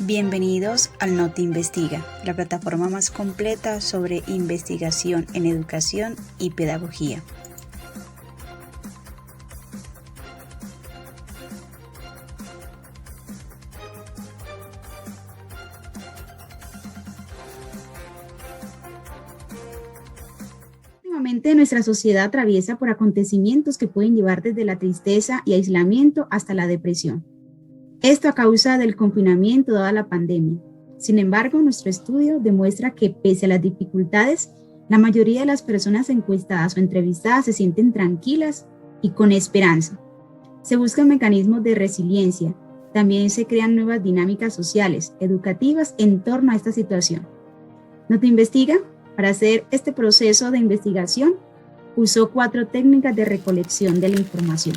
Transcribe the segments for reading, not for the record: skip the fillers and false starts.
Bienvenidos al Noti Investiga, la plataforma más completa sobre investigación en educación y pedagogía. Últimamente nuestra sociedad atraviesa por acontecimientos que pueden llevar desde la tristeza y aislamiento hasta la depresión. Esto a causa del confinamiento dada la pandemia. Sin embargo, nuestro estudio demuestra que pese a las dificultades, la mayoría de las personas encuestadas o entrevistadas se sienten tranquilas y con esperanza. Se buscan mecanismos de resiliencia. También se crean nuevas dinámicas sociales, educativas en torno a esta situación. Noti Investiga, para hacer este proceso de investigación, usó 4 técnicas de recolección de la información.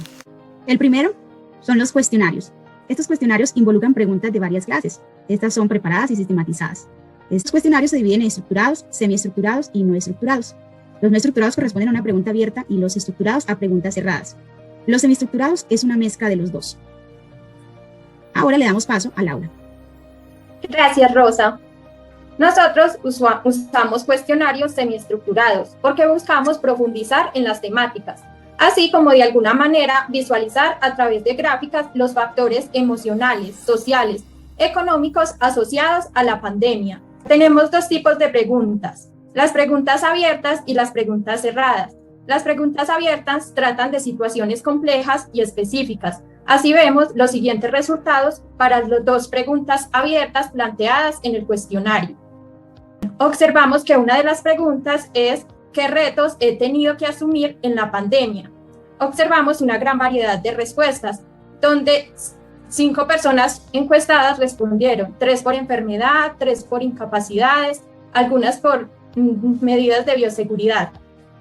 El primero son los cuestionarios. Estos cuestionarios involucran preguntas de varias clases. Estas son preparadas y sistematizadas. Estos cuestionarios se dividen en estructurados, semiestructurados y no estructurados. Los no estructurados corresponden a una pregunta abierta y los estructurados a preguntas cerradas. Los semiestructurados es una mezcla de los dos. Ahora le damos paso a Laura. Gracias, Rosa. Nosotros usamos cuestionarios semiestructurados porque buscamos profundizar en las temáticas, así como de alguna manera visualizar a través de gráficas los factores emocionales, sociales, económicos asociados a la pandemia. Tenemos 2 tipos de preguntas, las preguntas abiertas y las preguntas cerradas. Las preguntas abiertas tratan de situaciones complejas y específicas. Así vemos los siguientes resultados para las 2 preguntas abiertas planteadas en el cuestionario. Observamos que una de las preguntas es ¿qué retos he tenido que asumir en la pandemia? Observamos una gran variedad de respuestas, donde 5 personas encuestadas respondieron, 3 por enfermedad, 3 por incapacidades, algunas por medidas de bioseguridad.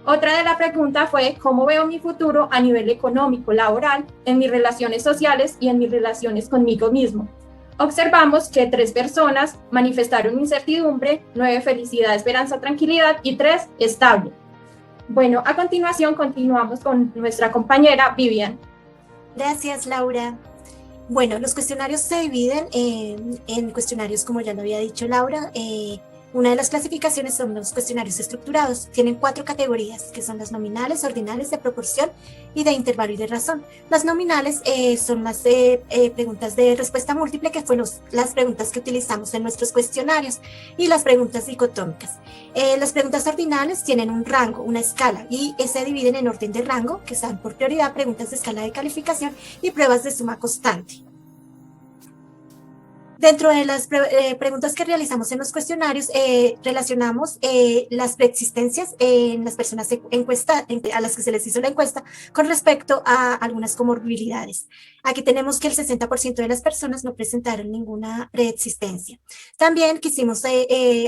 Otra de la pregunta fue ¿cómo veo mi futuro a nivel económico, laboral, en mis relaciones sociales y en mis relaciones conmigo mismo? Observamos que 3 personas manifestaron incertidumbre, 9 felicidad, esperanza, tranquilidad y 3 estable. Bueno, a continuación continuamos con nuestra compañera Vivian. Gracias, Laura. Bueno, los cuestionarios se dividen en cuestionarios, como ya lo había dicho Laura. Una de las clasificaciones son los cuestionarios estructurados. Tienen 4 categorías, que son las nominales, ordinales, de proporción y de intervalo y de razón. Las nominales son las preguntas de respuesta múltiple, que fueron las preguntas que utilizamos en nuestros cuestionarios, y las preguntas dicotómicas. Las preguntas ordinales tienen un rango, una escala, y se dividen en orden de rango, que están por prioridad preguntas de escala de calificación y pruebas de suma constante. Dentro de las preguntas que realizamos en los cuestionarios, relacionamos las preexistencias en las personas a las que se les hizo la encuesta con respecto a algunas comorbilidades. Aquí tenemos que el 60% de las personas no presentaron ninguna preexistencia. También quisimos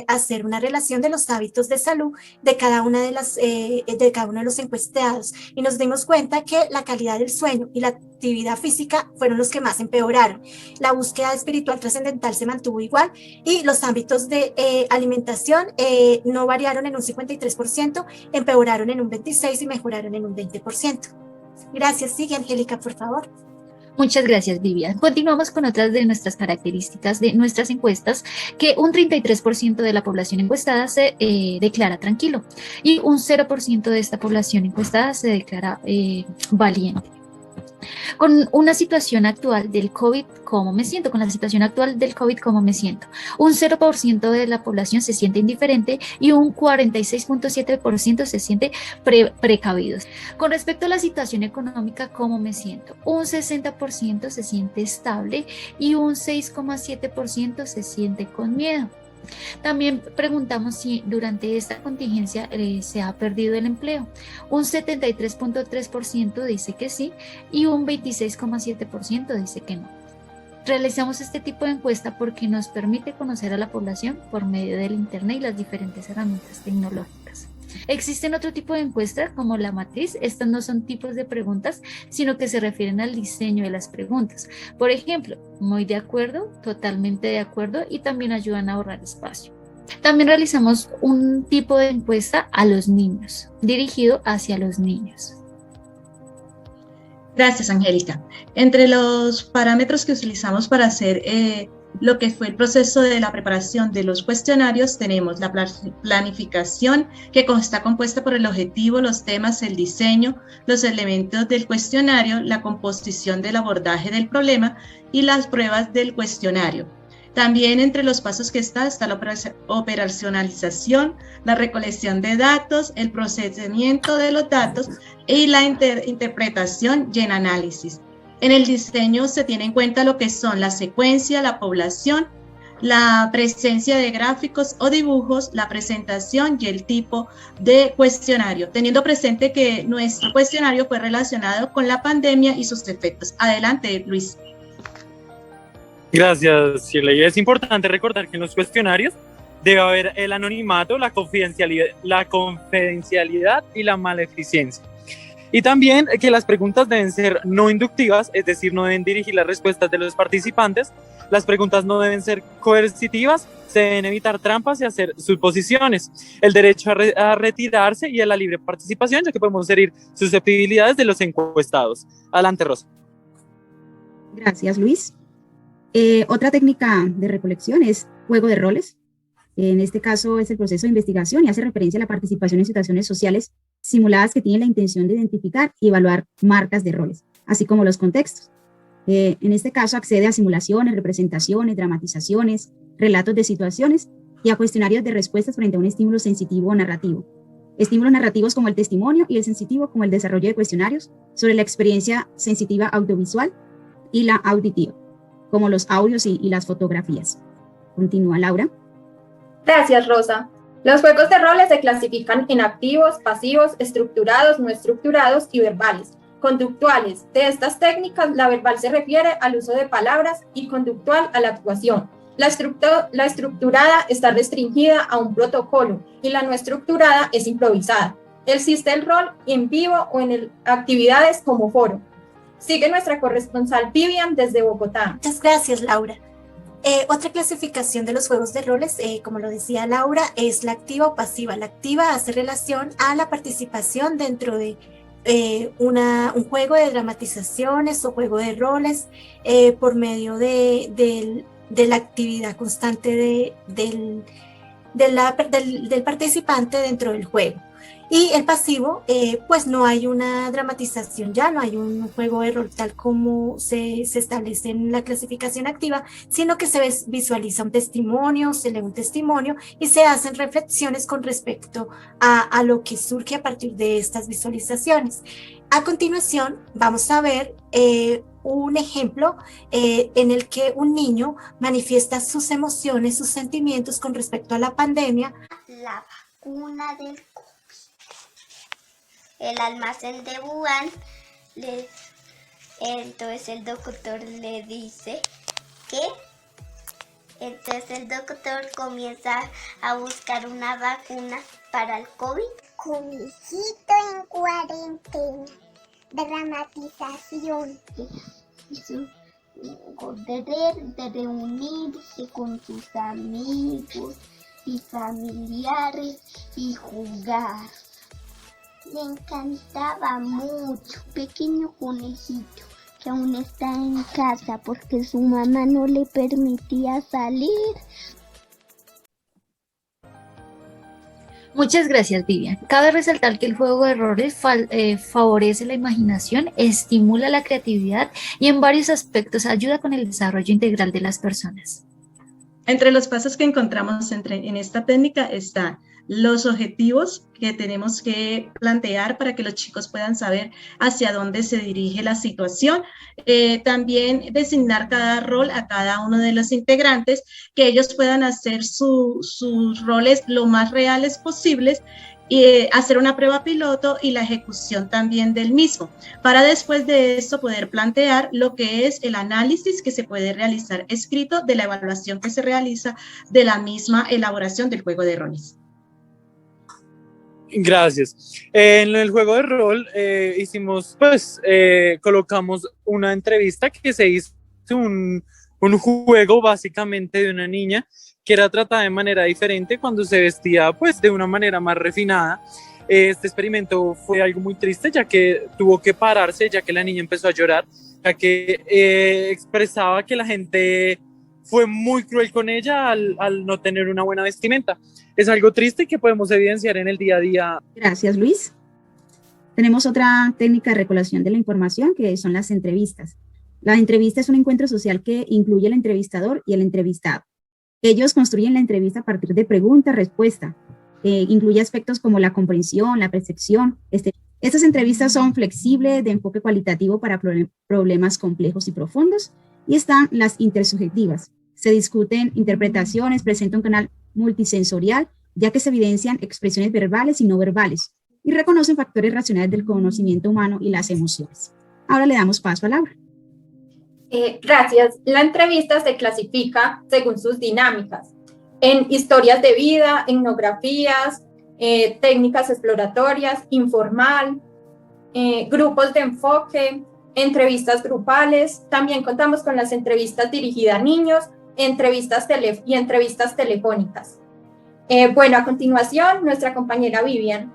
hacer una relación de los hábitos de salud de cada uno de los encuestados, y nos dimos cuenta que la calidad del sueño y la actividad física fueron los que más empeoraron. La búsqueda espiritual trascendental se mantuvo igual, y los ámbitos de alimentación no variaron en un 53%, empeoraron en un 26% y mejoraron en un 20%. Gracias. Sigue, Angélica, por favor. Muchas gracias, Vivian. Continuamos con otras de nuestras características de nuestras encuestas, que un 33% de la población encuestada se declara tranquilo y un 0% de esta población encuestada se declara valiente. Con una situación actual del COVID, ¿cómo me siento? Con la situación actual del COVID, ¿cómo me siento? Un 0% de la población se siente indiferente y un 46.7% se siente precavidos. Con respecto a la situación económica, ¿cómo me siento? Un 60% se siente estable y un 6.7% se siente con miedo. También preguntamos si durante esta contingencia se ha perdido el empleo. Un 73.3% dice que sí y un 26.7% dice que no. Realizamos este tipo de encuesta porque nos permite conocer a la población por medio del Internet y las diferentes herramientas tecnológicas. Existen otro tipo de encuestas como la matriz. Estas no son tipos de preguntas, sino que se refieren al diseño de las preguntas. Por ejemplo, muy de acuerdo, totalmente de acuerdo, y también ayudan a ahorrar espacio. También realizamos un tipo de encuesta a los niños, dirigido hacia los niños. Gracias, Angélica. Entre los parámetros que utilizamos para hacer lo que fue el proceso de la preparación de los cuestionarios, tenemos la planificación, que está compuesta por el objetivo, los temas, el diseño, los elementos del cuestionario, la composición del abordaje del problema y las pruebas del cuestionario. También entre los pasos que está la operacionalización, la recolección de datos, el procesamiento de los datos y la interpretación y el análisis. En el diseño se tiene en cuenta lo que son la secuencia, la población, la presencia de gráficos o dibujos, la presentación y el tipo de cuestionario, teniendo presente que nuestro cuestionario fue relacionado con la pandemia y sus efectos. Adelante, Luis. Gracias, Shirley. Es importante recordar que en los cuestionarios debe haber el anonimato, la confidencialidad y la maleficencia. Y también que las preguntas deben ser no inductivas, es decir, no deben dirigir las respuestas de los participantes. Las preguntas no deben ser coercitivas, se deben evitar trampas y hacer suposiciones. El derecho a retirarse y a la libre participación, ya que podemos herir susceptibilidades de los encuestados. Adelante, Rosa. Gracias, Luis. Otra técnica de recolección es juego de roles. En este caso es el proceso de investigación y hace referencia a la participación en situaciones sociales simuladas que tienen la intención de identificar y evaluar marcas de roles, así como los contextos. En este caso accede a simulaciones, representaciones, dramatizaciones, relatos de situaciones y a cuestionarios de respuestas frente a un estímulo sensitivo o narrativo. Estímulos narrativos como el testimonio y el sensitivo como el desarrollo de cuestionarios sobre la experiencia sensitiva audiovisual y la auditiva, como los audios y las fotografías. Continúa, Laura. Gracias, Rosa. Los juegos de roles se clasifican en activos, pasivos, estructurados, no estructurados y verbales. Conductuales. De estas técnicas, la verbal se refiere al uso de palabras y conductual a la actuación. La estructurada está restringida a un protocolo y la no estructurada es improvisada. Existe el rol en vivo o en actividades como foro. Sigue nuestra corresponsal Vivian desde Bogotá. Muchas gracias, Laura. Otra clasificación de los juegos de roles, como lo decía Laura, es la activa o pasiva. La activa hace relación a la participación dentro de un juego de dramatizaciones o juego de roles por medio de la actividad constante del participante dentro del juego. Y el pasivo, pues no hay una dramatización ya, no hay un juego de rol tal como se establece en la clasificación activa, sino que se visualiza un testimonio, se lee un testimonio y se hacen reflexiones con respecto a lo que surge a partir de estas visualizaciones. A continuación, vamos a ver un ejemplo en el que un niño manifiesta sus emociones, sus sentimientos con respecto a la pandemia. La vacuna del el almacén de Wuhan, entonces el doctor le dice que, entonces el doctor comienza a buscar una vacuna para el COVID. Conejito en cuarentena, dramatización. De reunirse con sus amigos y familiares y jugar. Le encantaba mucho, pequeño conejito, que aún está en casa porque su mamá no le permitía salir. Muchas gracias, Vivian. Cabe resaltar que el juego de roles favorece la imaginación, estimula la creatividad y en varios aspectos ayuda con el desarrollo integral de las personas. Entre los pasos que encontramos en esta técnica están los objetivos que tenemos que plantear para que los chicos puedan saber hacia dónde se dirige la situación. También designar cada rol a cada uno de los integrantes, que ellos puedan hacer sus roles lo más reales posibles y hacer una prueba piloto y la ejecución también del mismo, para después de esto poder plantear lo que es el análisis que se puede realizar escrito de la evaluación que se realiza de la misma elaboración del juego de roles. Gracias. En el juego de rol colocamos una entrevista que se hizo un juego básicamente de una niña que era tratada de manera diferente cuando se vestía pues de una manera más refinada. Este experimento fue algo muy triste, ya que tuvo que pararse, ya que la niña empezó a llorar, ya que expresaba que la gente fue muy cruel con ella al no tener una buena vestimenta. Es algo triste que podemos evidenciar en el día a día. Gracias, Luis. Tenemos otra técnica de recolección de la información, que son las entrevistas. La entrevista es un encuentro social que incluye al entrevistador y el entrevistado. Ellos construyen la entrevista a partir de pregunta-respuesta. Incluye aspectos como la comprensión, la percepción. Estas entrevistas son flexibles, de enfoque cualitativo para problemas complejos y profundos. Y están las intersubjetivas. Se discuten interpretaciones, presenta un canal multisensorial, ya que se evidencian expresiones verbales y no verbales, y reconocen factores racionales del conocimiento humano y las emociones. Ahora le damos paso a Laura. Gracias. La entrevista se clasifica según sus dinámicas, en historias de vida, etnografías, técnicas exploratorias, informal, grupos de enfoque, entrevistas grupales. También contamos con las entrevistas dirigidas a niños, entrevistas telefónicas. Bueno, a continuación, nuestra compañera Vivian.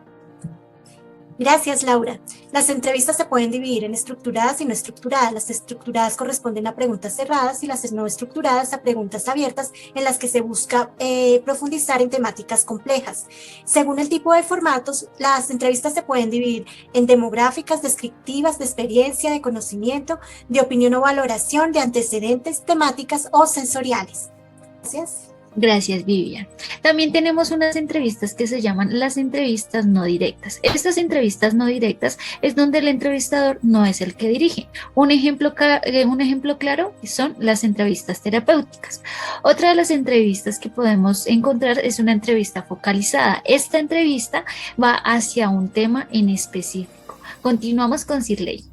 Gracias, Laura. Las entrevistas se pueden dividir en estructuradas y no estructuradas. Las estructuradas corresponden a preguntas cerradas y las no estructuradas a preguntas abiertas, en las que se busca profundizar en temáticas complejas. Según el tipo de formatos, las entrevistas se pueden dividir en demográficas, descriptivas, de experiencia, de conocimiento, de opinión o valoración, de antecedentes, temáticas o sensoriales. Gracias. Gracias, Vivian. También tenemos unas entrevistas que se llaman las entrevistas no directas. Estas entrevistas no directas es donde el entrevistador no es el que dirige. Un ejemplo claro son las entrevistas terapéuticas. Otra de las entrevistas que podemos encontrar es una entrevista focalizada. Esta entrevista va hacia un tema en específico. Continuamos con Sirley.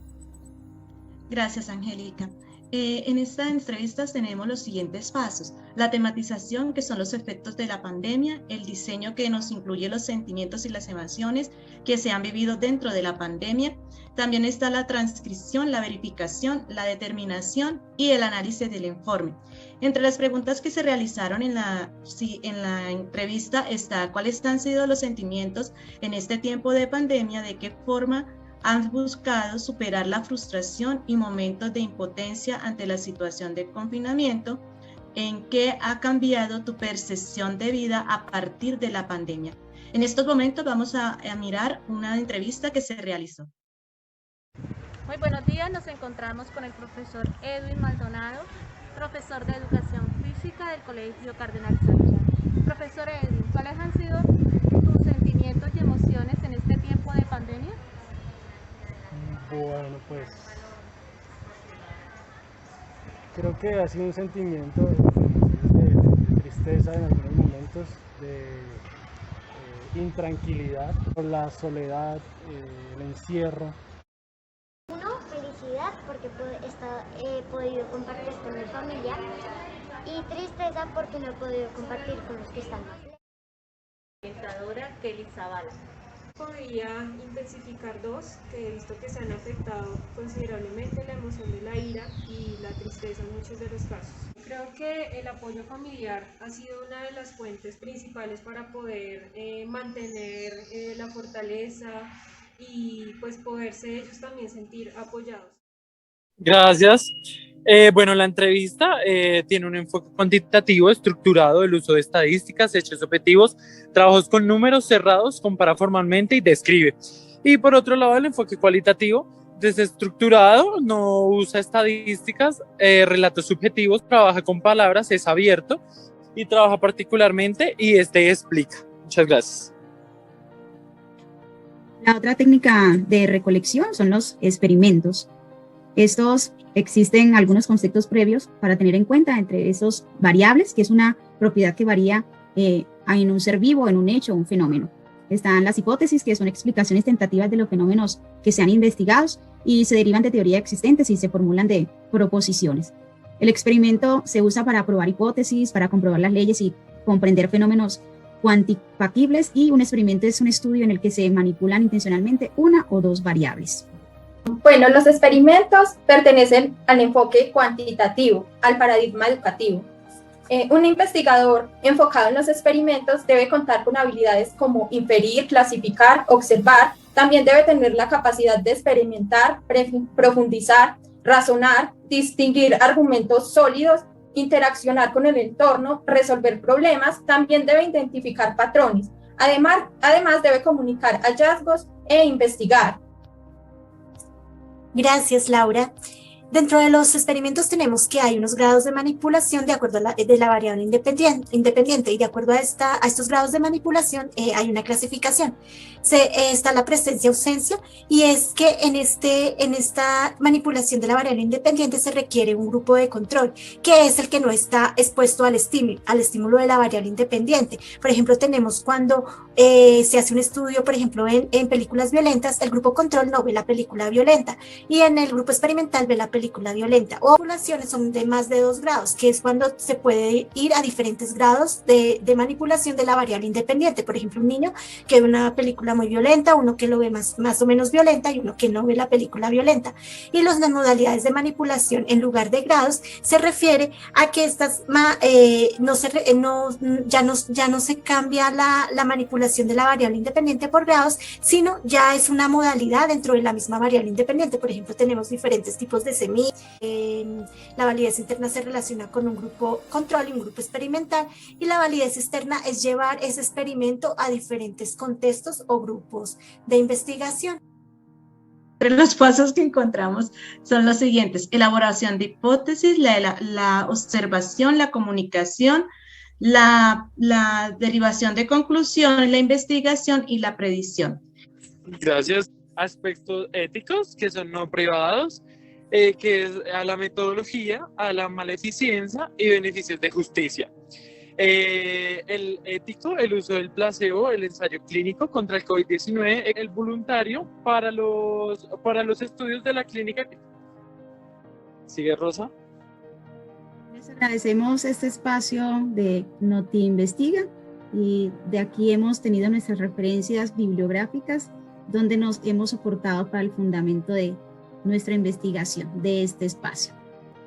Gracias, Angélica. En esta entrevista tenemos los siguientes pasos: la tematización, que son los efectos de la pandemia; el diseño, que nos incluye los sentimientos y las emociones que se han vivido dentro de la pandemia; también está la transcripción, la verificación, la determinación y el análisis del informe. Entre las preguntas que se realizaron en la entrevista está: ¿cuáles han sido los sentimientos en este tiempo de pandemia? ¿De qué forma han buscado superar la frustración y momentos de impotencia ante la situación de confinamiento? ¿En qué ha cambiado tu percepción de vida a partir de la pandemia? En estos momentos vamos a mirar una entrevista que se realizó. Muy buenos días, nos encontramos con el profesor Edwin Maldonado, profesor de Educación Física del Colegio Cardenal Sánchez. Profesor Edwin, ¿cuáles han sido tus sentimientos y emociones en este tiempo de pandemia? Bueno, pues creo que ha sido un sentimiento de tristeza en algunos momentos, de intranquilidad por la soledad, el encierro. Uno, felicidad porque he podido compartir con mi familia, y tristeza porque no he podido compartir con los que están más lejos. Orientadora Kelly Zavala. Podría intensificar dos que he visto que se han afectado considerablemente: la emoción de la ira y la tristeza en muchos de los casos. Creo que el apoyo familiar ha sido una de las fuentes principales para poder mantener la fortaleza y pues poderse ellos también sentir apoyados. Gracias. Bueno, la entrevista tiene un enfoque cuantitativo, estructurado, del uso de estadísticas, hechos objetivos, trabajos con números cerrados, compara formalmente y describe. Y por otro lado, el enfoque cualitativo, desestructurado, no usa estadísticas, relatos subjetivos, trabaja con palabras, es abierto y trabaja particularmente y explica. Muchas gracias. La otra técnica de recolección son los experimentos. Estos existen algunos conceptos previos para tener en cuenta entre esos variables, que es una propiedad que varía en un ser vivo, en un hecho, un fenómeno. Están las hipótesis, que son explicaciones tentativas de los fenómenos que se han investigado y se derivan de teorías existentes y se formulan de proposiciones. El experimento se usa para probar hipótesis, para comprobar las leyes y comprender fenómenos cuantificables, y un experimento es un estudio en el que se manipulan intencionalmente una o dos variables. Bueno, los experimentos pertenecen al enfoque cuantitativo, al paradigma educativo. Un investigador enfocado en los experimentos debe contar con habilidades como inferir, clasificar, observar. También debe tener la capacidad de experimentar, profundizar, razonar, distinguir argumentos sólidos interaccionar con el entorno, resolver problemas, también debe identificar patrones. Además debe comunicar hallazgos e investigar. Gracias, Laura. Dentro de los experimentos tenemos que hay unos grados de manipulación de acuerdo a la variable independiente, y de acuerdo a estos grados de manipulación hay una clasificación. Está la presencia-ausencia, y es que en esta manipulación de la variable independiente se requiere un grupo de control, que es el que no está expuesto al estímulo de la variable independiente. Por ejemplo, tenemos cuando se hace un estudio, por ejemplo, en películas violentas, el grupo control no ve la película violenta, y en el grupo experimental ve la película violenta. O manipulaciones son de más de 2 grados, que es cuando se puede ir a diferentes grados de manipulación de la variable independiente. Por ejemplo, un niño que ve una película muy violenta, uno que lo ve más o menos violenta, y uno que no ve la película violenta. Y las modalidades de manipulación en lugar de grados se refiere a que estas ya no se cambia la manipulación de la variable independiente por grados, sino ya es una modalidad dentro de la misma variable independiente. Por ejemplo, tenemos diferentes tipos de semillas. La validez interna se relaciona con un grupo control y un grupo experimental, y la validez externa es llevar ese experimento a diferentes contextos o grupos de investigación. Entre los pasos que encontramos son los siguientes: elaboración de hipótesis, la observación, la comunicación, la derivación de conclusiones, la investigación y la predicción. Gracias. Aspectos éticos que son no privados, que es a la metodología, a la maleficencia y beneficios de justicia. El ético, el uso del placebo, el ensayo clínico contra el COVID-19, el voluntario para los estudios de la clínica. ¿Sigue, Rosa? Les agradecemos este espacio de Noti Investiga, y de aquí hemos tenido nuestras referencias bibliográficas donde nos hemos soportado para el fundamento de nuestra investigación de este espacio.